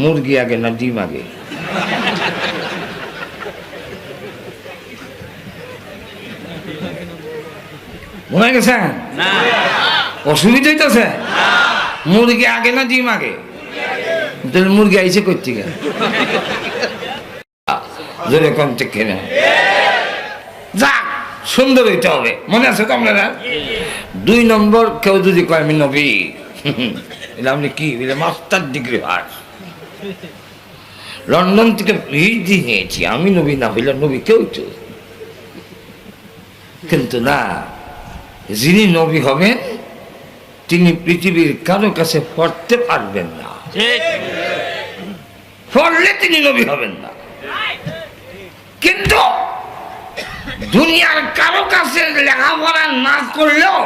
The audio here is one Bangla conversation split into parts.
মুরগি আগে না ডিম আগে? মনে গেছেন? অসুবিধা হইতেছে? মুরগি আগে না ডিম আগে? তাহলে মুরগি আইছে কোথেকে? জোরে কোন থেকে না যাক সুন্দর হইতে হবে। মনে আছে তো আপনারা? 2 নম্বর, কেউ যদি কয় আমি নবী, এটা আপনি কি বলে মাস্টার ডিগ্রি পাস, লন্ডন থেকে পিএইচডি নিয়েছি, আমি নবী না হইলে নবী কেউ তো। কিন্তু না, যিনি নবী হবেন তিনি পৃথিবীর কারো কাছে পড়তে পারবেন না, পড়লে তিনি নবী হবেন না। কিন্তু দুনিয়ার কারো কাছে লেখাপড়া না করলেও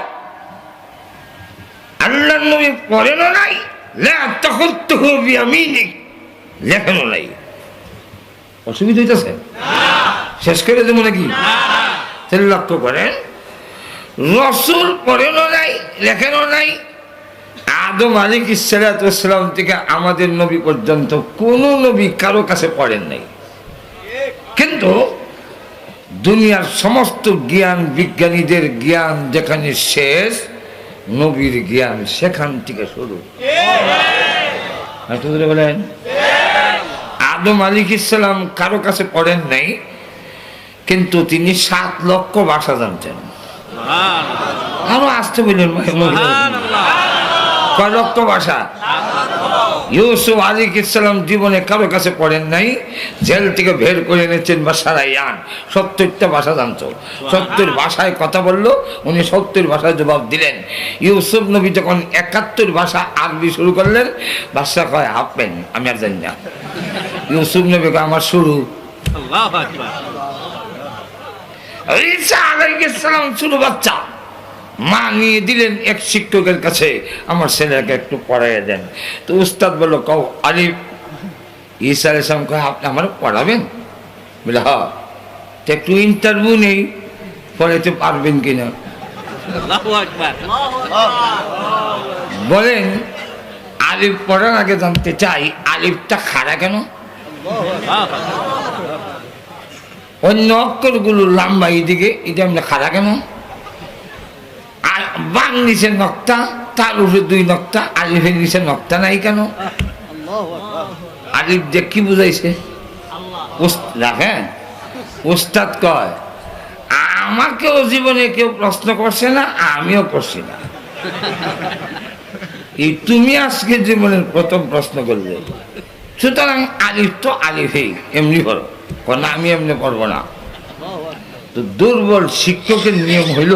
আল্লাহ নবী পড়েনও নাই, লেখেনও নাই। অসুবিধা হইতেছে? শেষ করে দেবো নাকি? তাহলে লক্ষ্য করেন, রসুল পড়েনও নাই, লেখেনও নাই। আদম আলাইহিস সালাম থেকে আমাদের নবী পর্যন্ত কোন নবী কারো কাছে পড়েন নাই। কিন্তু দুনিয়ার সমস্ত জ্ঞান, বিজ্ঞানীদের জ্ঞান যেখানে শেষ, নবীর জ্ঞান সেখান থেকে শুরু। বলেন, আদম আলাইহিস সালাম কারো কাছে পড়েন নাই, কিন্তু তিনি 7 লক্ষ ভাষা জানতেন। আরো আসতে বললেন, কয় লক্ষ ভাষা? ইউসুফ আলাইহিস সালাম জীবনে কারো কাছে পড়েন নাই, জেল থেকে বের করে এনেছেন বাসারায়ান, 70টা ভাষা জানতো। 70 ভাষায় কথা বললো, উনি 70 ভাষায় জবাব দিলেন। ইউসুফ নবী যখন 71 ভাষা আরবি শুরু করলেন, বাদশা কয় হাফেন, আমি আর জানি না। ইউসুফ নবী কয় আমার শুরু। ঈসা আলাইহিস সালাম শুরু বাচ্চা, মা নিয়ে দিলেন এক শিক্ষকের কাছে, আমার ছেলেকে একটু পড়াইয়া দেন। তো উস্তাদ বললো কও আলিফ। ঈসা আলাইহিস সালাম কয় আপনি আমার পড়াবেন? বলে হ্যাঁ। তো একটু ইন্টারভিউ নেই, পড়াইতে পারবেন কিনা। বলেন আলিফ পড়ার আগে জানতে চাই আলিফটা খাড়া কেন, অন্য অক্ষরগুলো লম্বা এইদিকে, এটা আমরা খাড়া কেন? আর বাম নিচে নক্তা, তার উপরে 2 নক্তা, আলিফের নিচে নক্তা নাই কেন? আলিফ যে কি বুঝাইছে? দেখেন উস্তাদ কয় আমাকেও জীবনে কেউ প্রশ্ন করছে না, আমিও করছি না, এই তুমি আজকে জীবনের প্রথম প্রশ্ন করলে। সুতরাং আলিফ তো আলিফেই, এমনি করো না, আমি এমনি করবো না। তো দুর্বল শিক্ষকের নিয়ম হইল,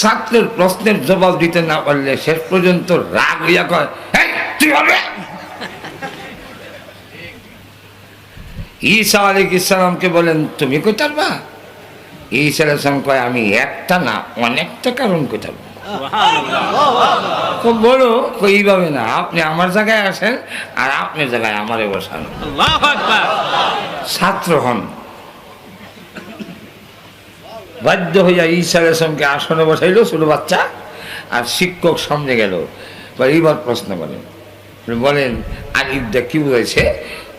ছাত্রের প্রশ্নের জবাব দিতে না পারলে শেষ পর্যন্ত রাগ হইয়া কয় তুই বলবে। ঈসা আলাইহিস সালামকে বলেন তুমি কইতে পারবা? ঈসা আলাইহিস সালাম কয় আমি একটা না অনেকটা কারণ কইতে পারবো। খুব বড় এইভাবে না, আপনি আমার জায়গায় আসেন আর আপনার জায়গায় আমারে বসান, ছাত্র হন। বাধ্য হইয়া ঈসা আলাইহিস সালামকে আসনে বসাইলো ছোট বাচ্চা, আর শিক্ষক সামনে গেল। এইবার প্রশ্ন করেন, বলেন আলিফটা কি বুঝাইছে?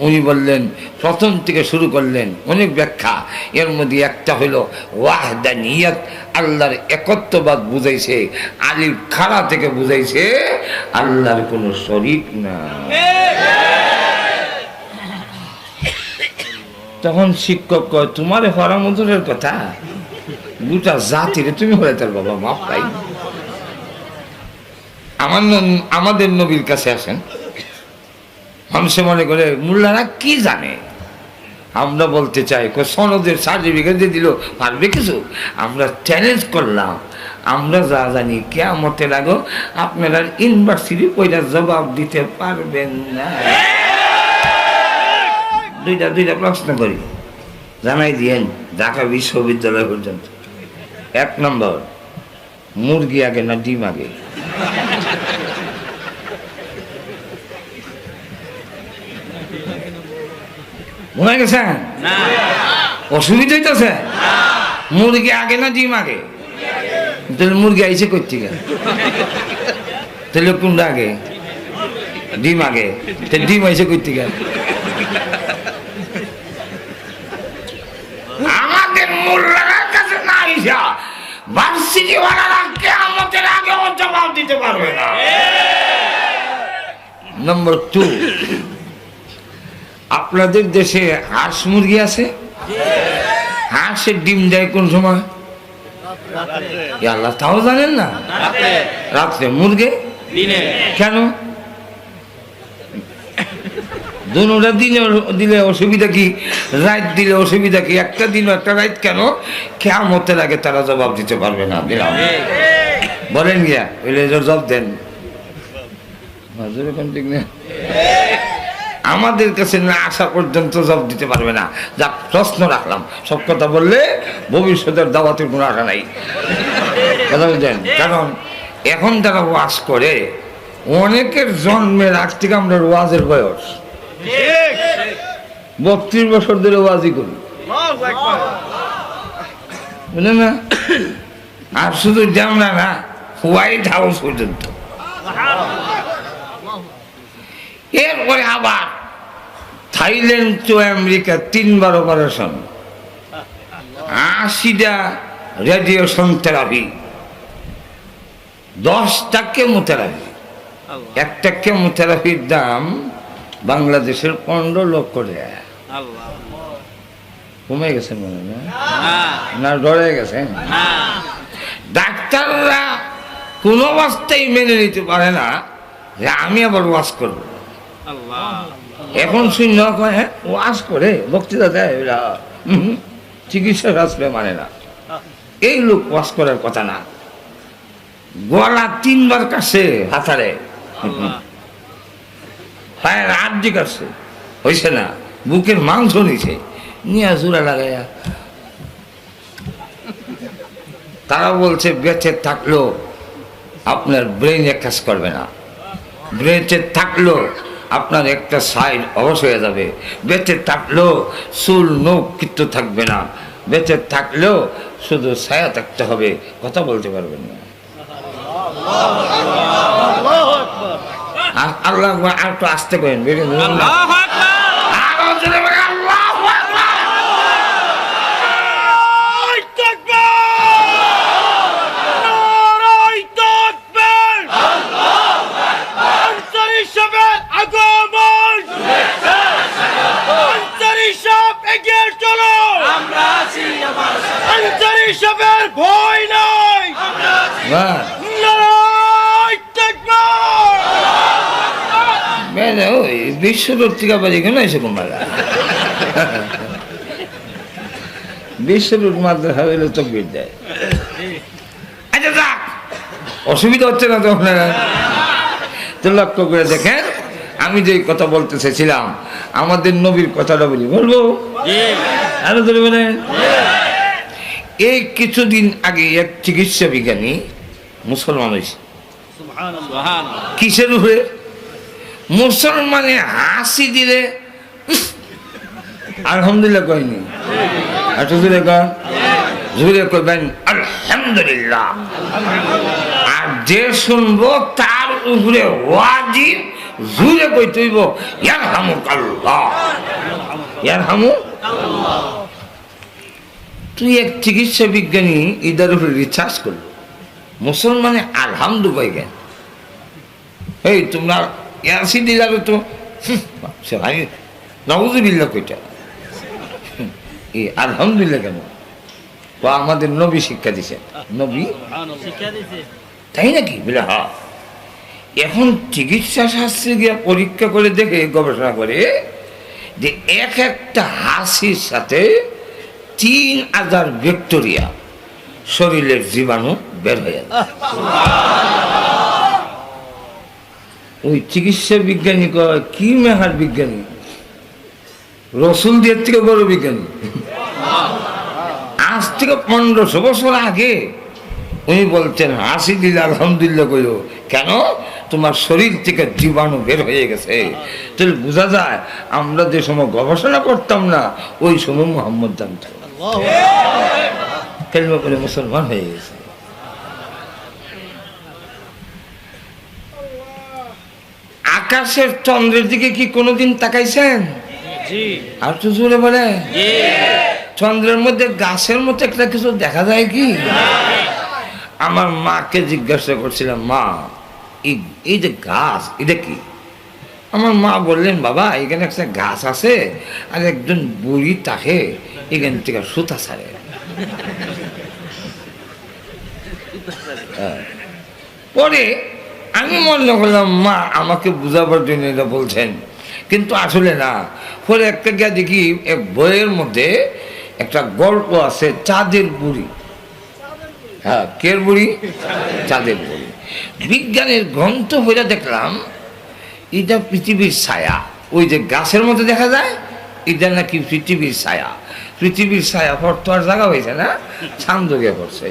উনি বললেন, প্রথম থেকে শুরু করলেন অনেক ব্যাখ্যা, এর মধ্যে একটা হলো ওয়াহদানিয়ত, আল্লাহর একত্ববাদ বুঝাইছে। আলিফ খাড়া থেকে বুঝাইছে আল্লাহর কোনো শরীক না। তখন শিক্ষক কয় তোমার হরামধুরের কথা গোটা জাতিরে তুমি হলে তার বাবা মাপ পাই। আমাদের নবীর কাছে আসেন, মানুষে মনে করে মোল্লারা কি জানে। আমরা বলতে চাই সনদের সার্টিফিকেট দিয়ে দিল, পারবে কিছু? আমরা চ্যালেঞ্জ করলাম, আমরা যা জানি কিয়ামতের আগে আপনারা ইউনিভার্সিটি কইরা জবাব দিতে পারবেন না। দুইটা প্রশ্ন করি, জানাই দিয়েন ঢাকা বিশ্ববিদ্যালয় পর্যন্ত। 1 নম্বর, মুরগি আগে না ডিম আগে? মনে গেছেন? অসুবিধা হইতেছে? মুরগি আগে না ডিম আগে? তাহলে মুরগি আইছে কোথেকে? তাহলে কোনটা আগে? ডিম আগে, ডিম আইসে কই থেকে? আমাদের মোল্লার কাছে না আইসা ভার্সিটি ওয়ালারা কিয়ামতের আগে জবাব দিতে পারবে না। নম্বর 2, আপনাদের দেশে হাঁস মুরগি আছে? হাঁসের ডিম দেয় কোন সময়? আল্লাহ তাও জানেন না। রাত্রে। মুরগে কেন? দুটা দিনে দিলে অসুবিধা কি, রাত দিলে অসুবিধা কি? একটা দিন একটা রাত কেন? কিয়ামতের আগে তারা জবাব দিতে পারবে না। দিলাম বলেন গিয়া ওইলে জবাব দেন। ঠিক না, আমাদের কাছে না আসা পর্যন্ত জবাব দিতে পারবে না। যা প্রশ্ন রাখলাম, সব কথা বললে ভবিষ্যতের দাওয়াতের কোনো আশা নাই। কথা বলছেন? কারণ এখন যারা ওয়াজ করে, অনেকের জন্মের আগ থেকে আমরা ওয়াজের বয়স 32 বছর ধরে ওয়াজই করি, বুঝলেন না? আর শুধু জামনা না, হোয়াইট হাউস পর্যন্ত। এরপরে আবার থাইল্যান্ড টু আমেরিকা 3 বার অপারেশন, 80টা রেডিয়েশন থেরাপি, 10টা কেমোথেরাপি। একটা কেমোথেরাপির দাম বাংলাদেশের 15 লক্ষ টাকা। কমে গেছে মনে না, ডরে গেছে। ডাক্তাররা কোনো অবস্থায় মেনে নিতে পারে না যে আমি আবার ওয়াজ করবো। এখন শূন্য ওয়াজ করে বক্তৃতা দেয়, চিকিৎসা শাস্ত্রে মানে না। এই লোক ওয়াজ করার কথা না। গলা 3 বার কাছে হাতারে, পায়ের আড্ডি কাছে, হয়েছে না, বুকের মাংস নিছে, নিয়ে জোড়া লাগাইয়া তারা বলছে বেঁচে থাকলেও আপনার ব্রেনে কাজ করবে না, বেঁচে থাকলেও আপনার একটা সাইড অবশ হয়ে যাবে, বেঁচে থাকলেও চুল নখ কিচ্ছু থাকবে না, বেঁচে থাকলেও শুধু ছায়া থাকতে হবে, কথা বলতে পারবেন না। আল্লাহ আর একটু আসতে করেন, ভয় নাই। বিশ্বরূপ টিকা বাজি কেন এসে কুমারা বিশ্বরূপ মাত্র হইলে তকবির দেয়। আচ্ছা যাক, অসুবিধা হচ্ছে না তো আপনারা? তো লক্ষ্য করে দেখেন, আমি যে কথা বলতে চেয়েছিলাম, আমাদের নবীর কথাটা বলবো। আরো ধরে বলেন, এই কিছুদিন আগে এক চিকিৎসা বিজ্ঞানী মুসলমান হয়েছে। কিসের উপরে? মুসলমানে হাসি দিলে আলহামদুলিল্লাহ কয়নি, এত জোরে কন, জোরে কইবেন আলহামদুলিল্লাহ। আর যে শুনবো তার উপরে ওয়াজিব জোরে কইতে হইব ইয়ারহামুকাল্লাহ, ইয়ারহামুকাল্লাহ। তুই এক চিকিৎসা বিজ্ঞানী ইদার উপরে রিসার্চ করলো, মুসলমানে আলহামদু পাই গেন। এই তোমরা ইয়াসি দিলাবে তো নাউযুবিল্লাহ কইটা, এই আলহামদুলিল্লাহ কেন? আমাদের নবী শিক্ষা দিছে, নবী তাই নাকি? বলে হ্যাঁ। এখন চিকিৎসা শাস্ত্রে গিয়ে পরীক্ষা করে দেখে, গবেষণা করে যে একটা হাসির সাথে 3000 ব্যাকটেরিয়া শরীরের জীবাণু বের হয়ে যায়। ওই চিকিৎসা বিজ্ঞানী কয় কি মেহার বিজ্ঞানী, রসুল দিয়ে থেকে বড় বিজ্ঞানী। আজ থেকে 1500 বছর আগে উনি বলছেন হাসি দিলে আলহামদুলিল্লাহ কইল কেন? তোমার শরীর থেকে জীবাণু বের হয়ে গেছে। তাহলে বোঝা যায় আমরা যে সময় গবেষণা করতাম না, ওই সময় মুহাম্মদ জানত, কালিমা পড়ে মুসলমান হয়ে গেছে। আকাশের চন্দ্রের দিকে কি কোনোদিন তাকাইছেন? আর তো জোরে বলে। চন্দ্রের মধ্যে গাছের মতো একটা কিছু দেখা যায় কি? আমার মাকে জিজ্ঞাসা করছিলাম, মা এই যে গাছ এটা কি? আমার মা বললেন, বাবা এখানে একটা গাছ আছে আর একজন বুড়ি তাকে এখান থেকে সুতা ছাড়ে। পরে আমি মনে করলাম মা আমাকে বুঝাবার জন্য এটা বলছেন, কিন্তু আসলে না। পরে একটা গিয়ে দেখি এক বইয়ের মধ্যে একটা গল্প আছে, চাঁদের বুড়ি। হ্যাঁ, কের বুড়ি? চাঁদের বুড়ি। বিজ্ঞানের গ্রন্থ হয়ে দেখলাম এটা পৃথিবীর ছায়া। ওই যে গাছের মধ্যে দেখা যায় এটা নাকি পৃথিবীর ছায়া। পৃথিবীর ছায়া পড়তো আর জায়গা হয়েছে না, ছান্দ গিয়ে পড়ছে।